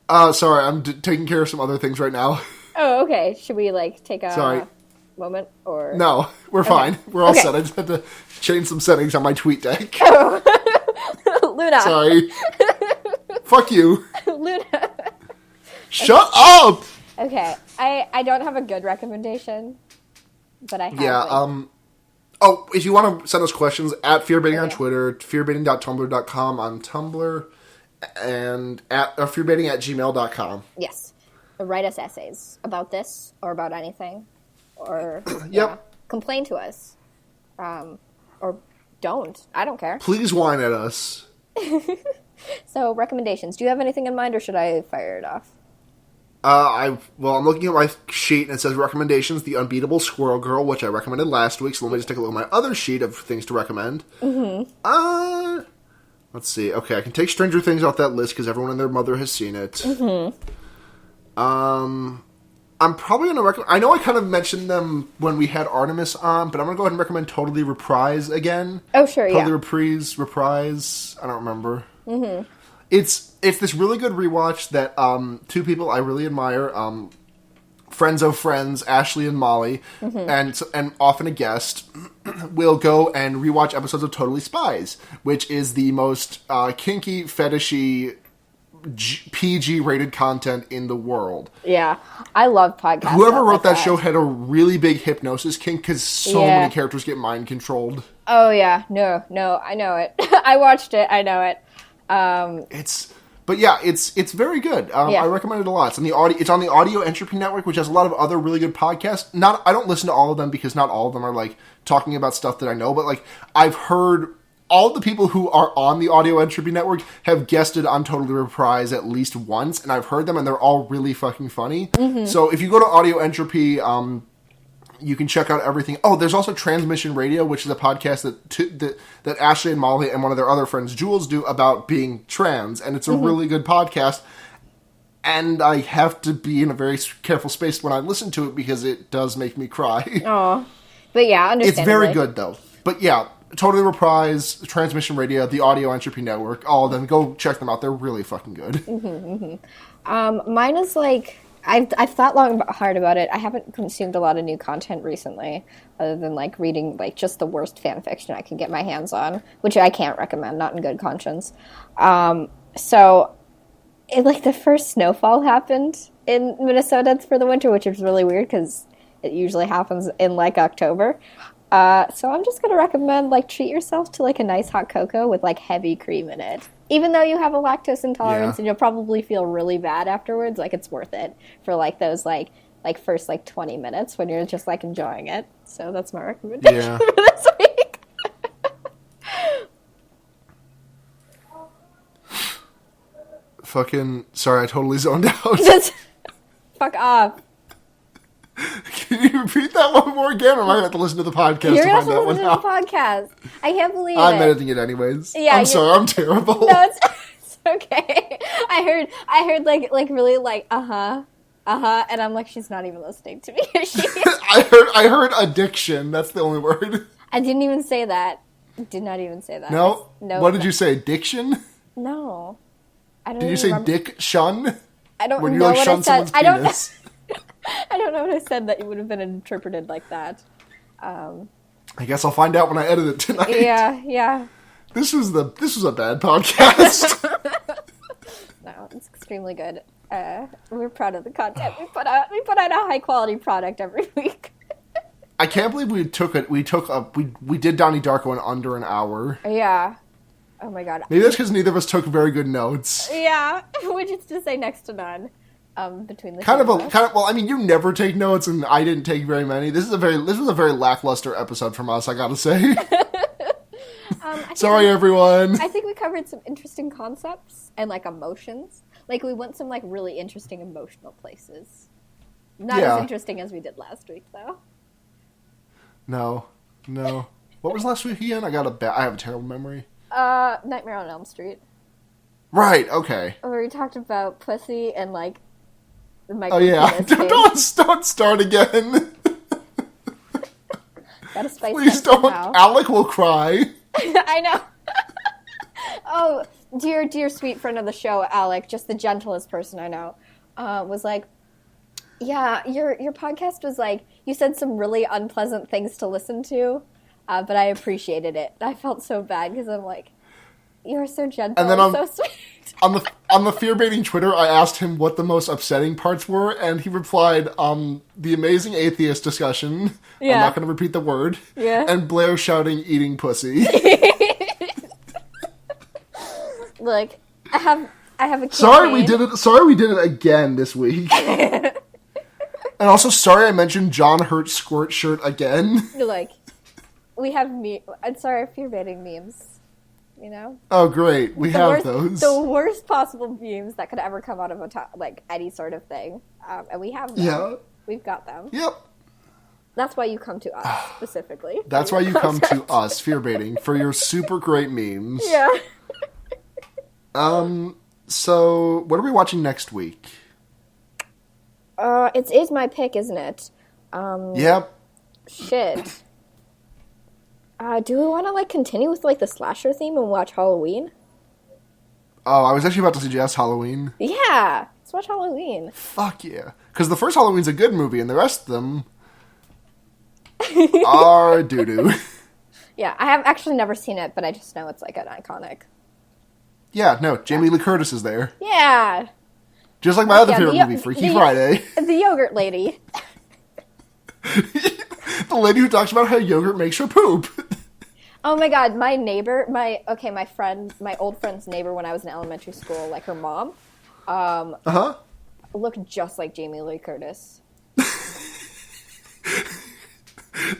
Sorry, I'm taking care of some other things right now. Oh, okay. Should we take a moment or? No, we're fine. We're all set. I just had to change some settings on my tweet deck. Oh. Luna. Sorry. Fuck you. Luna. Shut up. Okay, I don't have a good recommendation, but I have. Yeah. If you want to send us questions, at Fearbaiting on Twitter, fearbaiting.tumblr.com on Tumblr, and at fearbaiting@gmail.com. Yes. Write us essays about this or about anything. Or complain to us. Or don't. I don't care. Please whine at us. So, recommendations. Do you have anything in mind, or should I fire it off? I'm looking at my sheet, and it says recommendations, The Unbeatable Squirrel Girl, which I recommended last week, so let me just take a look at my other sheet of things to recommend. Mm-hmm. Let's see. Okay, I can take Stranger Things off that list, because everyone and their mother has seen it. Mm-hmm. I'm probably going to recommend... I know I kind of mentioned them when we had Artemis on, but I'm going to go ahead and recommend Totally Reprise again. Oh, sure, Totally Reprise. I don't remember. Mm-hmm. It's this really good rewatch that two people I really admire, friends of friends, Ashley and Molly, and often a guest, will go and rewatch episodes of Totally Spies, which is the most kinky, fetishy, PG-rated content in the world. Yeah, I love podcasts. Whoever wrote that show had a really big hypnosis kink because so many characters get mind-controlled. Oh, yeah. No, I know it. I watched it. I know it. It's very good. I recommend it a lot. It's on the Audio Entropy Network, which has a lot of other really good podcasts. I don't listen to all of them because not all of them are talking about stuff that I know, but I've heard all the people who are on the Audio Entropy Network have guested on Totally Reprise at least once, and I've heard them, and they're all really fucking funny. Mm-hmm. So if you go to Audio Entropy, you can check out everything. Oh, there's also Transmission Radio, which is a podcast that Ashley and Molly and one of their other friends, Jules, do about being trans, and it's a really good podcast. And I have to be in a very careful space when I listen to it because it does make me cry. Oh, but yeah, understandably. It's very good, though. But yeah, totally Reprise, Transmission Radio, the Audio Entropy Network, all of them. Go check them out. They're really fucking good. Mine is like, I've thought long and hard about it. I haven't consumed a lot of new content recently, other than like reading like just the worst fan fiction I can get my hands on, which I can't recommend, not in good conscience. So, like the first snowfall happened in Minnesota for the winter, which is really weird because it usually happens in like October. So I'm just gonna recommend like treat yourself to like a nice hot cocoa with like heavy cream in it. Even though you have a lactose intolerance and you'll probably feel really bad afterwards, like it's worth it for like those like first like 20 minutes when you're just like enjoying it. So that's my recommendation for this week. Fucking sorry, I totally zoned out. Fuck off. Can you repeat that one more again, or am I going to have to listen to the podcast You're to find that one out? the podcast. I can't believe I'm editing it anyways. Yeah, I'm sorry, I'm terrible. No, it's okay. I heard like really like and I'm like, she's not even listening to me. Is she? I heard addiction. That's the only word. I didn't even say that. Did not even say that. No. What did you say? Addiction? No. I don't. Did you say remember. dick shun? I don't when know you, like, what I said. I don't. I don't know what I said that it would have been interpreted like that. I guess I'll find out when I edit it tonight. Yeah. This was a bad podcast. No, it's extremely good. We're proud of the content we put out. We put out a high quality product every week. I can't believe we did Donnie Darko in under an hour. Yeah. Oh my god. Maybe that's because neither of us took very good notes. Yeah, which is to say next to none. Between the well, I mean, you never take notes, and I didn't take very many. This was a very lackluster episode from us, I gotta say. Sorry, everyone. I think we covered some interesting concepts and like emotions. Like we went some like really interesting emotional places. Not as interesting as we did last week, though. No. What was last week again? I have a terrible memory. Nightmare on Elm Street. Right. Okay. Where we talked about pussy and like. Oh yeah! Don't start again. Gotta spice Please don't. Somehow. Alec will cry. I know. Oh, dear sweet friend of the show, Alec, just the gentlest person I know, was like, yeah, your podcast was like, you said some really unpleasant things to listen to, but I appreciated it. I felt so bad because I'm like, you're so gentle and then so sweet. On the fear-baiting Twitter, I asked him what the most upsetting parts were, and he replied, the amazing atheist discussion. Yeah. I'm not going to repeat the word. Yeah. And Blair shouting, eating pussy. Look, I have a campaign. Sorry we did it again this week. And also, sorry I mentioned John Hurt's squirt shirt again. Like, we have I'm sorry, fear-baiting memes. You know? Oh, great. We have those. The worst possible memes that could ever come out of any sort of thing. And we have them. Yeah. We've got them. Yep. That's why you come to us, specifically. That's why you come to us, fear-baiting, for your super great memes. Yeah. So, what are we watching next week? It is my pick, isn't it? Yep. Shit. Do we want to, continue with, the slasher theme and watch Halloween? Oh, I was actually about to suggest Halloween. Yeah, let's watch Halloween. Fuck yeah. Because the first Halloween's a good movie, and the rest of them are doo-doo. Yeah, I have actually never seen it, but I just know it's, an iconic. Yeah, no, Jamie Lee Curtis is there. Yeah. Just like my other favorite movie, Freaky Friday. The yogurt lady. The lady who talks about how yogurt makes her poop. Oh my god, my neighbor, my old friend's neighbor when I was in elementary school, her mom, looked just like Jamie Lee Curtis.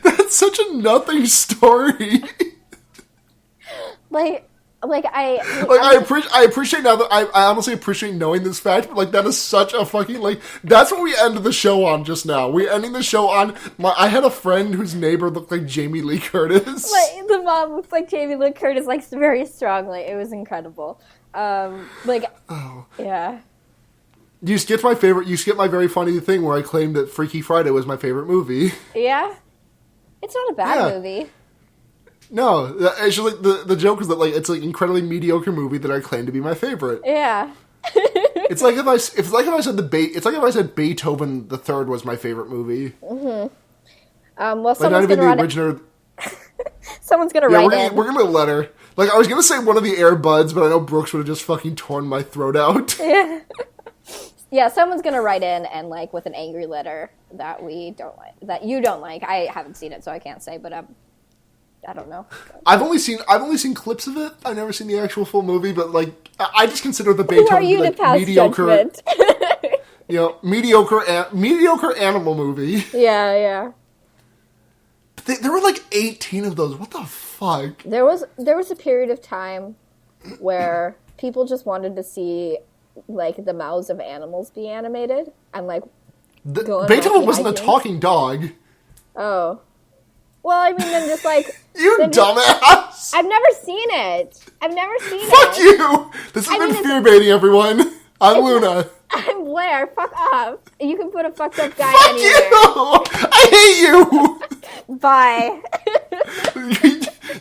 That's such a nothing story. I appreciate now that I honestly appreciate knowing this fact, but that is such a fucking that's what we ended the show on just now. We're ending the show on I had a friend whose neighbor looked like Jamie Lee Curtis. The mom looked like Jamie Lee Curtis very strongly. It was incredible. Yeah. You skipped my favorite. You skipped my very funny thing where I claimed that Freaky Friday was my favorite movie. Yeah, it's not a bad movie. No, it's just like the joke is that like it's like an incredibly mediocre movie that I claim to be my favorite. Yeah. It's like if I said Beethoven the Third was my favorite movie. Well, like not even the original. Someone's gonna write in. We're gonna get a letter. Like I was gonna say one of the Air Buds, but I know Brooks would have just fucking torn my throat out. Yeah. Yeah, someone's gonna write in and like with an angry letter that we don't like, that you don't like. I haven't seen it, so I can't say, but I don't know. I've only seen clips of it. I've never seen the actual full movie, but like I just consider the Beethoven Who are you like, to pass mediocre. Judgment? Mediocre animal movie. Yeah. There were like 18 of those. What the fuck? There was a period of time where people just wanted to see like the mouths of animals be animated and like Beethoven wasn't a talking dog. Oh. Well, I mean, then just like... You dumbass! I've never seen it. Fuck you! This has been fear-baiting, everyone. I'm Luna. I'm Blair. Fuck off. You can put a fucked up guy Fuck anywhere. you! I hate you! Bye.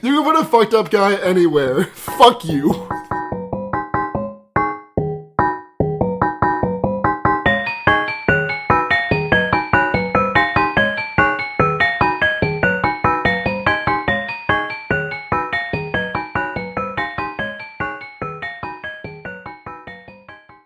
You can put a fucked up guy anywhere. Fuck you.